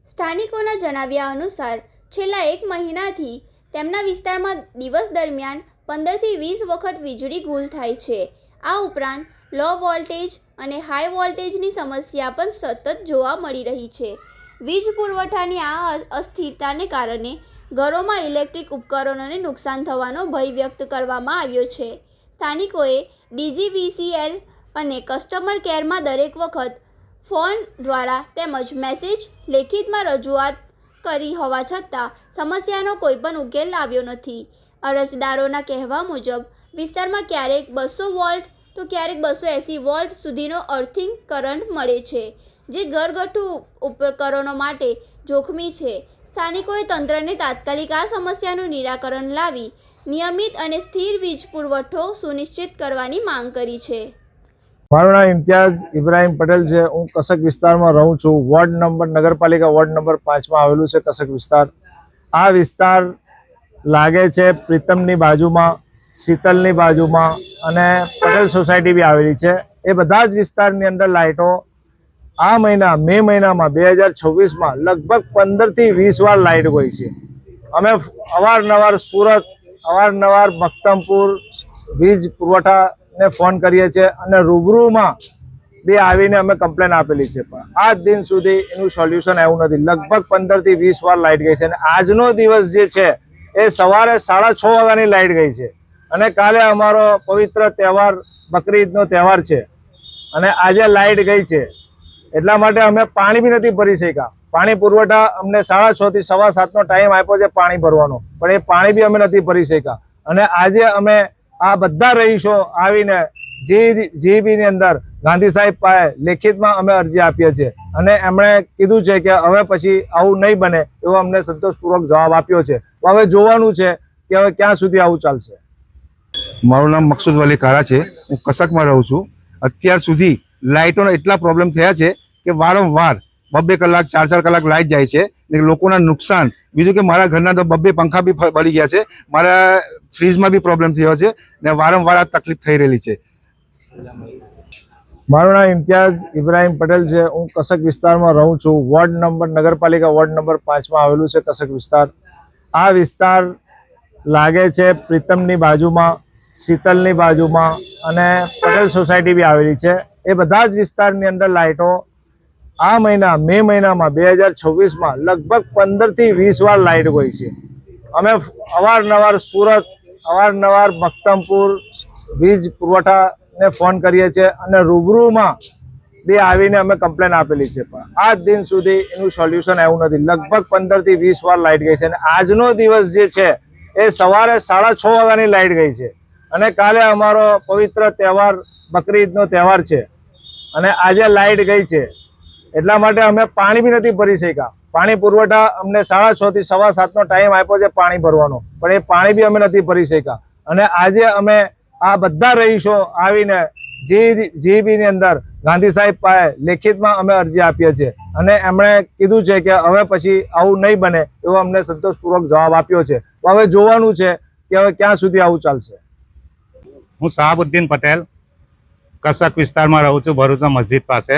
સ્થાનિકોના જણાવ્યા અનુસાર છેલ્લા 1 મહિનાથી તેમના વિસ્તારમાં દિવસ દરમિયાન 15થી 20 વખત વીજળી ગુલ થાય છે। આ ઉપરાંત લો વોલ્ટેજ અને હાઈ વોલ્ટેજની સમસ્યા પણ સતત જોવા મળી રહી છે। વીજ પુરવઠાની આ અસ્થિરતાને કારણે ઘરોમાં ઇલેક્ટ્રિક ઉપકરણોને નુકસાન થવાનો ભય વ્યક્ત કરવામાં આવ્યો છે। સ્થાનિકોએ DGVCL અને કસ્ટમર કેરમાં દરેક વખત ફોન દ્વારા તેમજ મેસેજ લેખિતમાં રજૂઆત કરી હોવા છતાં સમસ્યાનો કોઈ પણ ઉકેલ લાવ્યો નથી। અરજદારોના કહેવા મુજબ વિસ્તારમાં ક્યારેક 200 વોલ્ટ તો ક્યારેક 280 વોલ્ટ સુધીનો અર્થિંગ કરંટ મળે છે, જે ઘરગથ્થુ ઉપકરણો માટે જોખમી છે। સ્થાનિકોએ તંત્રને તાત્કાલિક આ સમસ્યાનું નિરાકરણ લાવી નિયમિત અને સ્થિર વીજ પુરવઠો સુનિશ્ચિત કરવાની માંગ કરી છે। મારું નામ ઇમ્તિયાઝ ઇબ્રાહીમ પટેલ છે। હું કસક વિસ્તારમાં રહું છું। વોર્ડ નંબર નગરપાલિકા વોર્ડ નંબર 5માં આવેલું છે કસક વિસ્તાર। આ વિસ્તાર લાગે છે પ્રીતમની બાજુમાં, શીતલની બાજુમાં અને પટેલ સોસાયટી બી આવેલી છે। એ બધા જ વિસ્તારની અંદર લાઇટો આ મહિના મે મહિનામાં 2026માં લગભગ 15થી 20 વાર લાઇટ ગઈ છે। અમે અવારનવાર સુરત, અવારનવાર મક્તમપુર વીજ પુરવઠાને ફોન કરીએ છીએ અને રૂબરૂમાં બી આવીને અમે કમ્પ્લેન આપેલી છે, પણ આજ દિન સુધી એનું સોલ્યુશન આવ્યું નથી। લગભગ 15થી 20 વાર લાઇટ ગઈ છે અને આજનો દિવસ જે છે એ સવારે 6:30 વાગ્યાની લાઇટ ગઈ છે અને કાલે અમારો પવિત્ર તહેવાર બકરી ઈદનો તહેવાર છે અને આજે લાઇટ ગઈ છે। એટલા માટે અમે પાણી બી નથી ભરી શક્યા। પાણી પુરવઠા અમને 6:30 થી 7:15નો ટાઈમ આપ્યો છે પાણી ભરવાનો, પણ એ પાણી બી અમે નથી ભરી શક્યા અને આજે અમે આ બધા રહીશો આવીને જીબીની અંદર ગાંધી સાહેબ પાસે લેખિતમાં અમે અરજી આપીએ છીએ અને એમણે કીધું છે કે હવે પછી આવું નહીં બને એવો અમને સંતોષપૂર્વક જવાબ આપ્યો છે। તો હવે જોવાનું છે કે હવે ક્યાં સુધી આવું ચાલશે। મારું નામ મકસૂદ વલી કારા છે। હું કસકમાં રહું છું। અત્યાર સુધી લાઇટોના એટલા પ્રોબ્લેમ થયા છે કે વારંવાર 2-2 કલાક 4-4 કલાક લાઇટ જાય છે ને લોકોના નુકસાન। બીજું કે મારા ઘરના તો 2-2 પંખા બી બળી ગયા છે, મારા ફ્રીજમાં બી પ્રોબ્લેમ થયો છે ને વારંવાર આ તકલીફ થઈ રહેલી છે। મારું નામ ઇમ્તિયાઝ ઇબ્રાહીમ પટેલ છે। હું કસક વિસ્તારમાં રહું છું। વોર્ડ નંબર નગરપાલિકા વોર્ડ નંબર 5માં આવેલું છે કસક વિસ્તાર। આ વિસ્તાર લાગે છે પ્રીતમની બાજુમાં, શીતલની બાજુમાં અને પટેલ સોસાયટી બી આવેલી છે। એ બધા જ વિસ્તારની અંદર લાઇટો આ મહિના મે મહિનામાં 2026માં લગભગ 15થી 20 વાર લાઇટ ગઈ છે। અમે અવારનવાર સુરત, અવારનવાર મક્તમપુર વીજ પુરવઠાને ફોન કરીએ છીએ અને રૂબરૂમાં બી આવીને અમે કમ્પ્લેન આપેલી છે, પણ આજ દિન સુધી એનું સોલ્યુશન આવ્યું નથી। લગભગ 15થી 20 વાર લાઇટ ગઈ છે અને આજનો દિવસ જે છે એ સવારે 6:30 વાગ્યાની લાઇટ ગઈ છે અને કાલે અમારો પવિત્ર તહેવાર બકરી ઈદનો તહેવાર છે અને આજે લાઇટ ગઈ છે। એટલા માટે અમે પાણી બી નથી ભરી શક્યા। પાણી પુરવઠા અમને 6:30 થી 7:15નો ટાઈમ આપ્યો છે પાણી ભરવાનો, પણ એ પાણી બી અમે નથી ભરી શક્યા અને આજે અમે આ બધા રહીશો આવીને જીબીની અંદર ગાંધી સાહેબ પાસે લેખિતમાં અમે અરજી આપીએ છીએ અને એમણે કીધું છે કે હવે પછી આવું નહીં બને એવો અમને સંતોષપૂર્વક જવાબ આપ્યો છે। તો હવે જોવાનું છે કે હવે ક્યાં સુધી આવું ચાલશે। હું શાહબુદ્દીન પટેલ કસક વિસ્તારમાં રહું છું, ભરૂચા મસ્જિદ પાસે।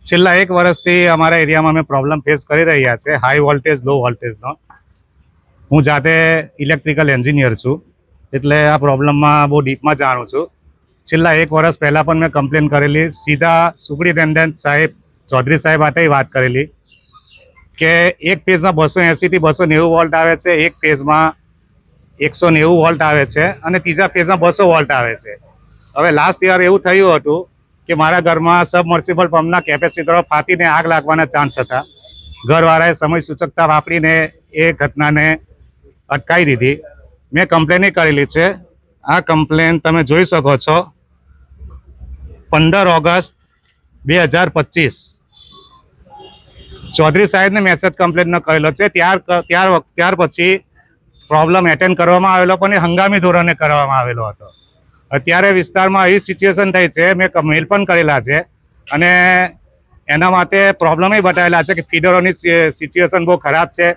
છેલ્લા 1 વર્ષથી અમારા એરિયામાં અમે પ્રોબ્લેમ ફેસ કરી રહ્યા છે હાઈ વોલ્ટેજ લો વોલ્ટેજનો। હું જાતે ઇલેક્ટ્રિકલ એન્જિનિયર છું એટલે આ પ્રોબ્લેમમાં બહુ ડીપમાં જાણું છું। છેલ્લા 1 વર્ષ પહેલાં પણ મેં કમ્પ્લેન કરેલી, સીધા સુપ્રિન્ટેન્ડન્ટ સાહેબ ચૌધરી સાહેબ હાથે વાત કરેલી કે એક ફેઝમાં 280 થી 290 વોલ્ટ આવે છે, એક ફેઝમાં 190 વોલ્ટ આવે છે અને ત્રીજા ફેઝમાં 200 વોલ્ટ આવે છે। હવે લાસ્ટ યર એવું થયું હતું કે મારા ઘરમાં સબમર્સિબલ પંપના કેપેસિટરો ફાટીને આગ લાગવાના ચાન્સ હતા। ઘરવાળાએ સમય સૂચકતા વાપરીને એ ઘટનાને અટકાવી દીધી। મેં કમ્પ્લેન કરેલી છે। આ કમ્પ્લેન તમે જોઈ શકો છો 15 ઓગસ્ટ 2025 ચૌધરી સાહેબને મેસેજ કમ્પ્લેનનો કરેલો છે। ત્યાર પછી પ્રોબ્લેમ એટેન્ડ કરવામાં આવેલો પણ એ હંગામી ધોરણે કરવામાં આવેલો હતો। અત્યારે વિસ્તારમાં એવી સિચ્યુએશન થઈ છે, મેં મેલ પણ કરેલા છે અને એના માટે પ્રોબ્લેમ એ બતાવેલા છે કે ફીડરોની સિચ્યુએશન બહુ ખરાબ છે।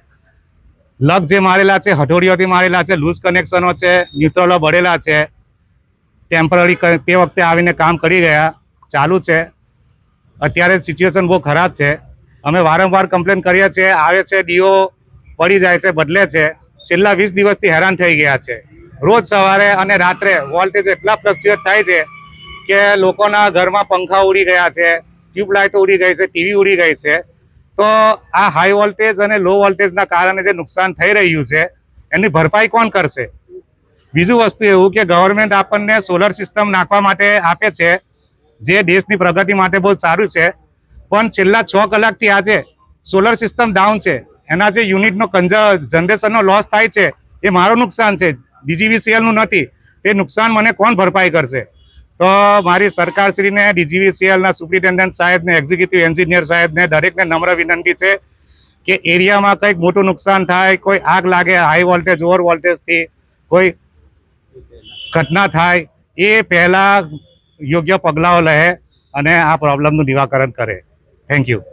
લગ જે મારેલા છે હથોડીઓથી મારેલા છે, લૂઝ કનેક્શનો છે, ન્યુટ્રલો બળેલા છે। ટેમ્પરરી તે વખતે આવીને કામ કરી ગયા, ચાલુ છે। અત્યારે સિચ્યુએશન બહુ ખરાબ છે અમે વારંવાર કમ્પ્લેન કરીએ છીએ, આવે છે, ડીઓ પડી જાય છે, બદલે છે. છેલ્લા 20 દિવસથી હેરાન થઈ ગયા છે. રોજ સવારે અને રાત્રે વોલ્ટેજ એટલા ફ્લક્ચ્યુએટ થાય છે કે લોકોના ઘરમાં પંખા ઉડી ગયા છે, ટ્યુબલાઇટો ઉડી ગઈ છે, ટીવી ઉડી ગઈ છે. તો આ હાઈ વોલ્ટેજ અને લો વોલ્ટેજના કારણે જે નુકસાન થઈ રહ્યું છે એની ભરપાઈ કોણ કરશે? બીજું વસ્તુ એવું કે ગવર્મેન્ટ આપણને સોલર સિસ્ટમ નાખવા માટે આપે છે, જે દેશની પ્રગતિ માટે બહુ સારું છે, પણ છેલ્લા 6 કલાકથી આજે સોલર સિસ્ટમ ડાઉન છે. એના જે યુનિટનો જનરેશનનો લોસ થાય છે એ મારું નુકસાન છે, ડીજીવીસીએલનું નથી. એ નુકસાન મને કોણ ભરપાઈ કરશે? તો મારી સરકારશ્રીને, ડીજીવીસીએલના સુપ્રિન્ટેન્ડન્ટ સાહેબને, એક્ઝિક્યુટિવ એન્જિનિયર સાહેબને દરેકને નમ્ર વિનંતી છે કે એરિયામાં કંઈક મોટું નુકસાન થાય, કોઈ આગ લાગે હાઈ વોલ્ટેજ ઓવર વોલ્ટેજથી, કોઈ ઘટના થાય, એ પહેલાં યોગ્ય પગલાઓ લે અને આ પ્રોબ્લેમનું નિરાકરણ કરે. Thank you.